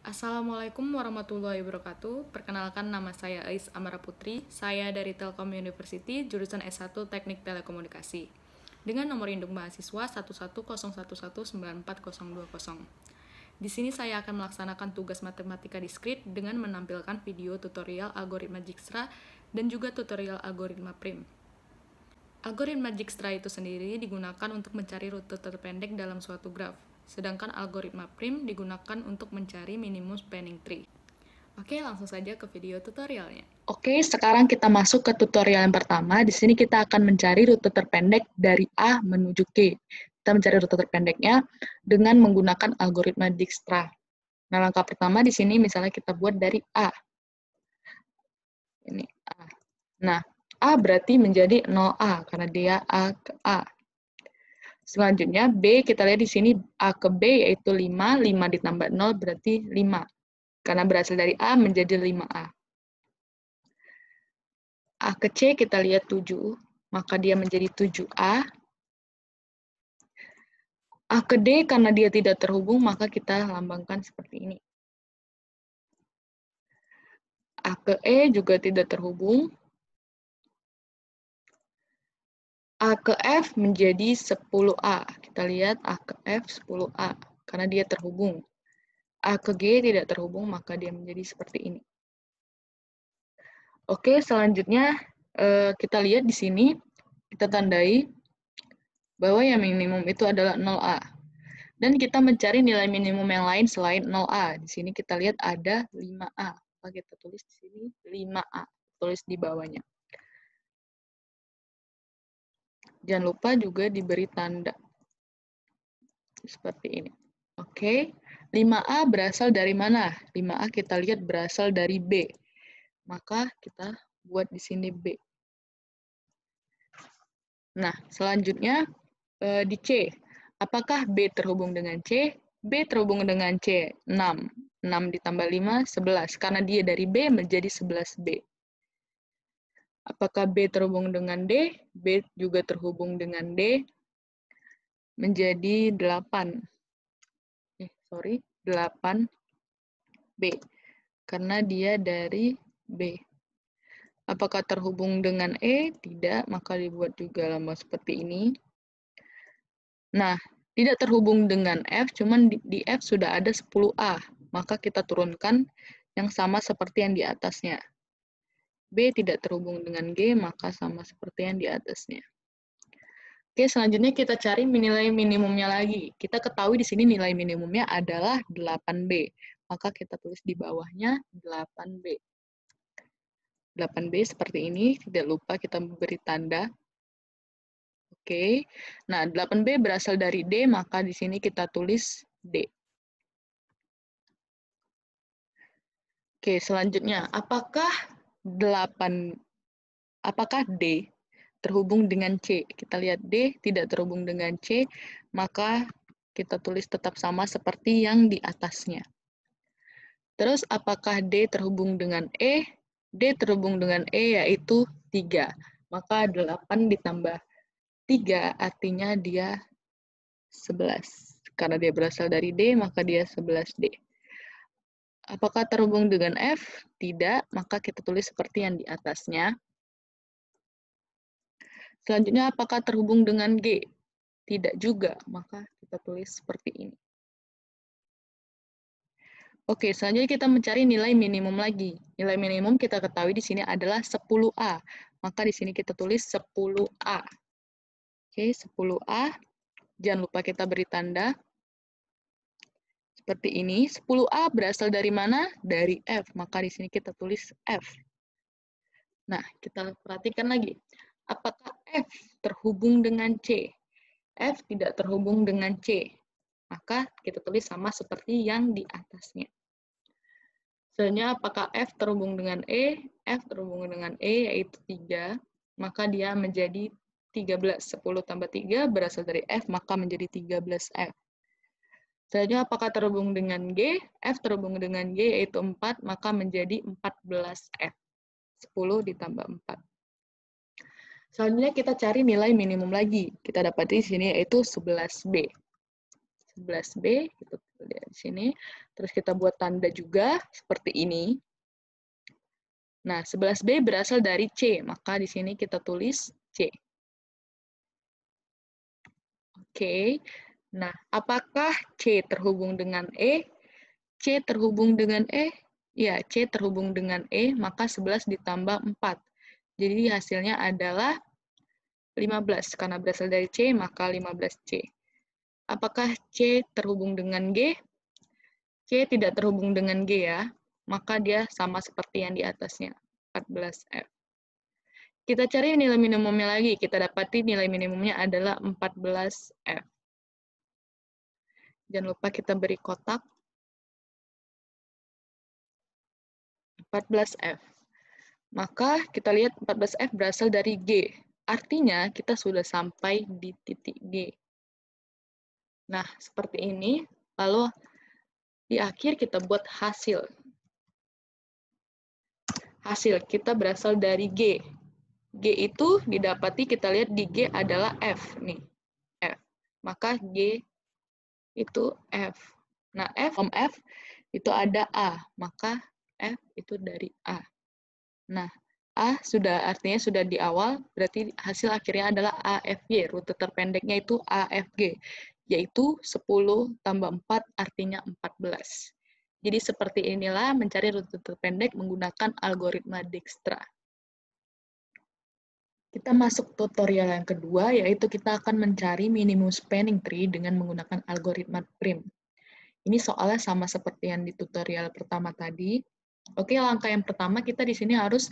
Assalamualaikum warahmatullahi wabarakatuh. Perkenalkan, nama saya Ais Amara Putri. Saya dari Telkom University, jurusan S1 Teknik Telekomunikasi. Dengan nomor induk mahasiswa 1101119420. Di sini saya akan melaksanakan tugas matematika diskrit dengan menampilkan video tutorial algoritma Dijkstra dan juga tutorial algoritma prim. Algoritma Dijkstra itu sendiri digunakan untuk mencari rute terpendek dalam suatu graf, sedangkan algoritma prim digunakan untuk mencari minimum spanning tree. Oke, langsung saja ke video tutorialnya. Oke, sekarang kita masuk ke tutorial yang pertama. Di sini kita akan mencari rute terpendek dari A menuju K. Kita mencari rute terpendeknya dengan menggunakan algoritma Dijkstra. Nah, langkah pertama di sini misalnya kita buat dari A. Ini A. Nah, A berarti menjadi 0A karena dia A ke A. Selanjutnya B, kita lihat di sini A ke B yaitu 5, 5 ditambah 0 berarti 5. Karena berasal dari A menjadi 5A. A ke C kita lihat 7, maka dia menjadi 7A. A ke D karena dia tidak terhubung, maka kita lambangkan seperti ini. A ke E juga tidak terhubung. A ke F menjadi 10A. Kita lihat A ke F 10A, karena dia terhubung. A ke G tidak terhubung, maka dia menjadi seperti ini. Oke, selanjutnya kita lihat di sini, kita tandai bahwa yang minimum itu adalah 0A. Dan kita mencari nilai minimum yang lain selain 0A. Di sini kita lihat ada 5A. Maka kita tulis di sini 5A. Tulis di bawahnya. Jangan lupa juga diberi tanda. Seperti ini. Oke. 5A berasal dari mana? 5A kita lihat berasal dari B. Maka kita buat di sini B. Nah, selanjutnya di C. Apakah B terhubung dengan C? B terhubung dengan C, 6. 6 ditambah 5, 11. Karena dia dari B menjadi 11B. Apakah B terhubung dengan D? B juga terhubung dengan D menjadi 8. 8B. Karena dia dari B. Apakah terhubung dengan E? Tidak, maka dibuat juga lambang seperti ini. Nah, tidak terhubung dengan F, cuman di F sudah ada 10A. Maka kita turunkan yang sama seperti yang di atasnya. B tidak terhubung dengan G, maka sama seperti yang di atasnya. Oke, selanjutnya kita cari nilai minimumnya lagi. Kita ketahui di sini nilai minimumnya adalah 8B. Maka kita tulis di bawahnya 8B. 8B seperti ini, tidak lupa kita beri tanda. Oke, nah 8B berasal dari D, maka di sini kita tulis D. Oke, selanjutnya, apakah D terhubung dengan C? Kita lihat D tidak terhubung dengan C, maka kita tulis tetap sama seperti yang di atasnya. Terus, apakah D terhubung dengan E? D terhubung dengan E yaitu 3. Maka 8 ditambah 3 artinya dia 11. Karena dia berasal dari D, maka dia 11D. Apakah terhubung dengan F? Tidak, maka kita tulis seperti yang di atasnya. Selanjutnya, apakah terhubung dengan G? Tidak juga, maka kita tulis seperti ini. Oke, selanjutnya kita mencari nilai minimum lagi. Nilai minimum kita ketahui di sini adalah 10A. Maka di sini kita tulis 10A. Oke, 10A. Jangan lupa kita beri tanda. Seperti ini, 10A berasal dari mana? Dari F, maka di sini kita tulis F. Nah, kita perhatikan lagi. Apakah F terhubung dengan C? F tidak terhubung dengan C. Maka kita tulis sama seperti yang di atasnya. Selanjutnya, apakah F terhubung dengan E? F terhubung dengan E, yaitu 3. Maka dia menjadi 13. 10 tambah 3 berasal dari F, maka menjadi 13F. Selanjutnya, apakah terhubung dengan G? F terhubung dengan G, yaitu 4, maka menjadi 14F. 10 ditambah 4. Selanjutnya, kita cari nilai minimum lagi. Kita dapat di sini, yaitu 11B. 11B, Lihat di sini. Terus kita buat tanda juga seperti ini. Nah, 11B berasal dari C, maka di sini kita tulis C. Oke. Nah, apakah C terhubung dengan E? C terhubung dengan E? Ya, C terhubung dengan E, maka 11 ditambah 4. Jadi hasilnya adalah 15. Karena berasal dari C, maka 15C. Apakah C terhubung dengan G? C tidak terhubung dengan G ya, maka dia sama seperti yang di atasnya, 14F. Kita cari nilai minimumnya lagi, kita dapati nilai minimumnya adalah 14F. Jangan lupa kita beri kotak 14F. Maka kita lihat 14F berasal dari G. Artinya kita sudah sampai di titik G. Nah, seperti ini. Lalu di akhir kita buat hasil. Hasil kita berasal dari G. G itu didapati kita lihat di G adalah F nih. F. Maka G itu F. Nah, F itu ada A, maka F itu dari A. Nah, A sudah artinya sudah di awal, berarti hasil akhirnya adalah AFG. Rute terpendeknya itu AFG, yaitu 10 tambah 4 artinya 14. Jadi seperti inilah mencari rute terpendek menggunakan algoritma Dijkstra. Kita masuk tutorial yang kedua, yaitu kita akan mencari minimum spanning tree dengan menggunakan algoritma prim. Ini soalnya sama seperti yang di tutorial pertama tadi. Oke, langkah yang pertama kita di sini harus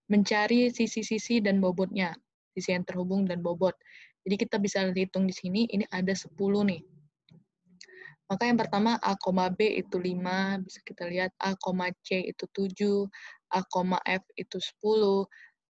mencari sisi-sisi dan bobotnya, sisi yang terhubung dan bobot. Jadi kita bisa hitung di sini, ini ada 10 nih. Maka yang pertama A, B itu 5, bisa kita lihat A, C itu 7, A, F itu 10,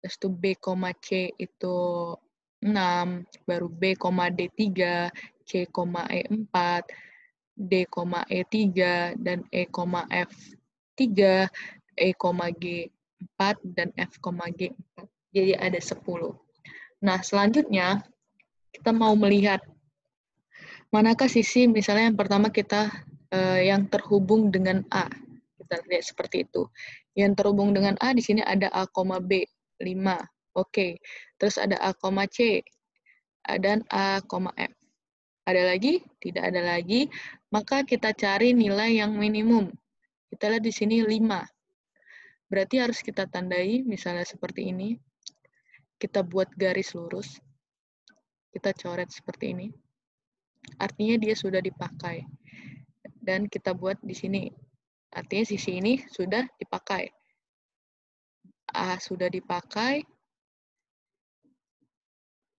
terus itu B, C itu 6, baru B, D 3, C, E 4, D, E 3, dan E, F 3, E, G 4, dan F, G 4. Jadi ada 10. Nah, selanjutnya kita mau melihat manakah sisi, misalnya yang pertama kita yang terhubung dengan A. Kita lihat seperti itu. Yang terhubung dengan A di sini ada A, B, 5. Oke. Terus ada A, C, dan A, F. Ada lagi? Tidak ada lagi. Maka kita cari nilai yang minimum. Kita lihat di sini 5. Berarti harus kita tandai, misalnya seperti ini. Kita buat garis lurus. Kita coret seperti ini. Artinya dia sudah dipakai. Dan kita buat di sini. Artinya sisi ini sudah dipakai. A sudah dipakai.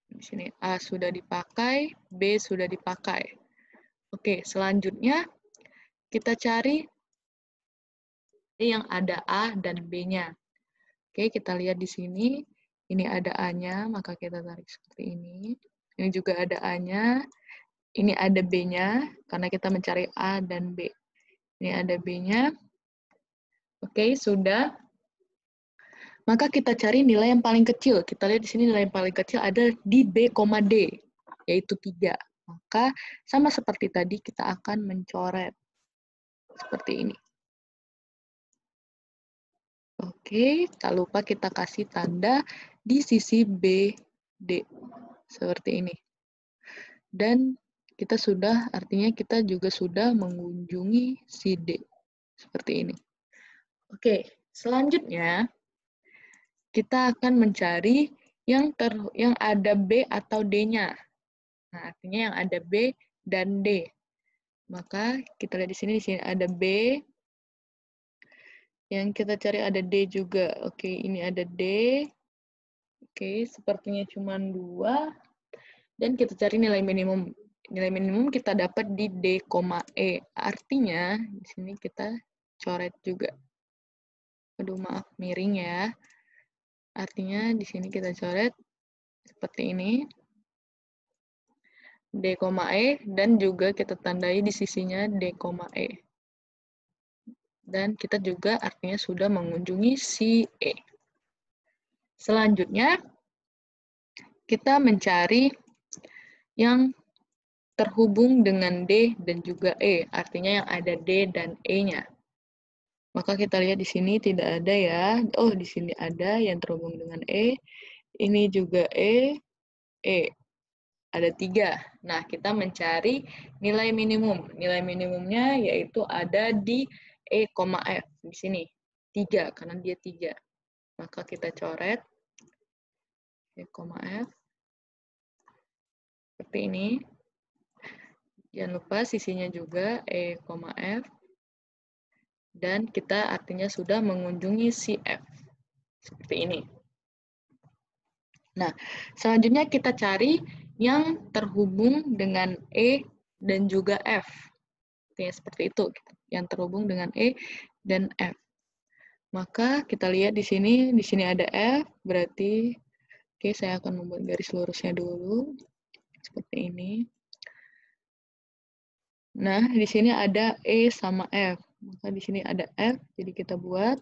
Di sini A sudah dipakai, B sudah dipakai. Oke, selanjutnya kita cari yang ada A dan B-nya. Oke, kita lihat di sini. Ini ada A-nya, maka kita tarik seperti ini. Ini juga ada A-nya. Ini ada B-nya, karena kita mencari A dan B. Ini ada B-nya. Oke, sudah. Maka kita cari nilai yang paling kecil. Kita lihat di sini nilai yang paling kecil ada di B, D, yaitu 3. Maka sama seperti tadi, kita akan mencoret. Seperti ini. Oke, tak lupa kita kasih tanda di sisi B, D. Seperti ini. Dan kita sudah, artinya kita juga sudah mengunjungi si D. Seperti ini. Oke, selanjutnya kita akan mencari yang ada B atau D-nya. Nah, artinya yang ada B dan D. Maka kita lihat di sini ada B. Yang kita cari ada D juga. Oke, ini ada D. Oke, sepertinya cuma 2. Dan kita cari nilai minimum. Nilai minimum kita dapat di D, E. Artinya, di sini kita coret juga. Aduh, maaf, miring ya. Artinya, di sini kita coret seperti ini. D, E. Dan juga kita tandai di sisinya D, E. Dan kita juga artinya sudah mengunjungi si E. Selanjutnya, kita mencari yang terhubung dengan D dan juga E, artinya yang ada D dan E-nya. Maka kita lihat di sini tidak ada ya. Oh, di sini ada yang terhubung dengan E. Ini juga E. Ada 3. Nah, kita mencari nilai minimum. Nilai minimumnya yaitu ada di E, F. Di sini. 3, karena dia 3. Maka kita coret E, F. Seperti ini. Jangan lupa sisinya juga E, F. Dan kita artinya sudah mengunjungi si F. Seperti ini. Nah, selanjutnya kita cari yang terhubung dengan E dan juga F. Artinya seperti itu, yang terhubung dengan E dan F. Maka kita lihat di sini ada F, berarti oke, saya akan membuat garis lurusnya dulu. Seperti ini. Nah, di sini ada E sama F. Maka di sini ada F, jadi kita buat.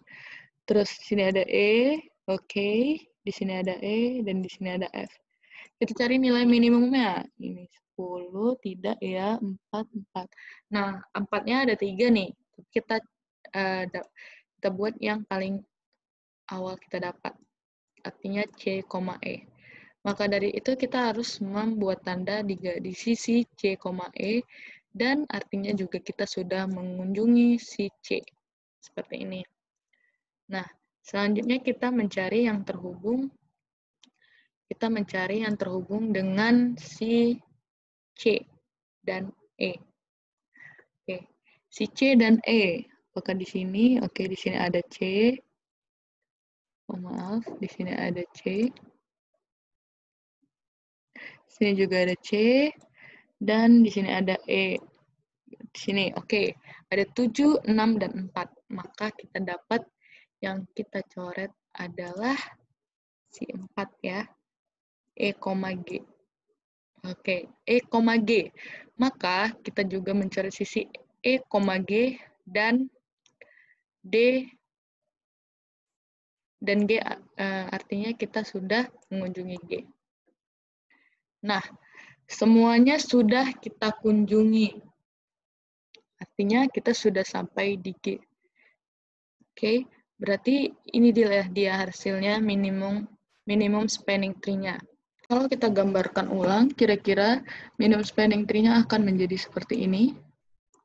Terus di sini ada E, oke. Di sini ada E, dan di sini ada F. Kita cari nilai minimumnya. Ini 10, tidak ya, 4, 4. Nah, 4-nya ada 3 nih. Kita buat yang paling awal kita dapat. Artinya C, E. Maka dari itu kita harus membuat tanda di sisi C, E, dan artinya juga kita sudah mengunjungi si C. Seperti ini. Nah, selanjutnya kita mencari yang terhubung. Kita mencari yang terhubung dengan si C dan E. Oke, si C dan E. Apakah di sini? Oke, di sini ada C. Oh, maaf, di sini ada C. Di sini juga ada C. Dan di sini ada E. Di sini, oke. Ada 7, 6, dan 4. Maka kita dapat yang kita coret adalah si 4 ya. E, G. Oke, E, G. Maka kita juga mencari sisi E, G dan D dan G, artinya kita sudah mengunjungi G. Nah, semuanya sudah kita kunjungi. Artinya kita sudah sampai di G. Oke, berarti ini dia hasilnya minimum spanning tree-nya. Kalau kita gambarkan ulang, kira-kira minimum spanning tree-nya akan menjadi seperti ini.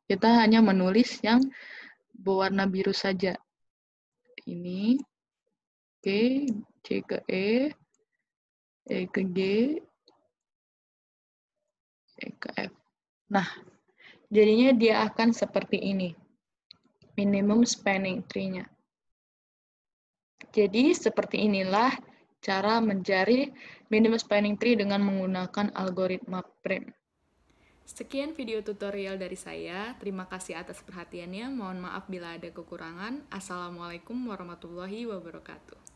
Kita hanya menulis yang berwarna biru saja. Ini, oke, C ke E ke G, E ke F. Nah, jadinya dia akan seperti ini. Minimum spanning tree-nya. Jadi, seperti inilah cara mencari minimum spanning tree dengan menggunakan algoritma PRIM. Sekian video tutorial dari saya. Terima kasih atas perhatiannya. Mohon maaf bila ada kekurangan. Assalamualaikum warahmatullahi wabarakatuh.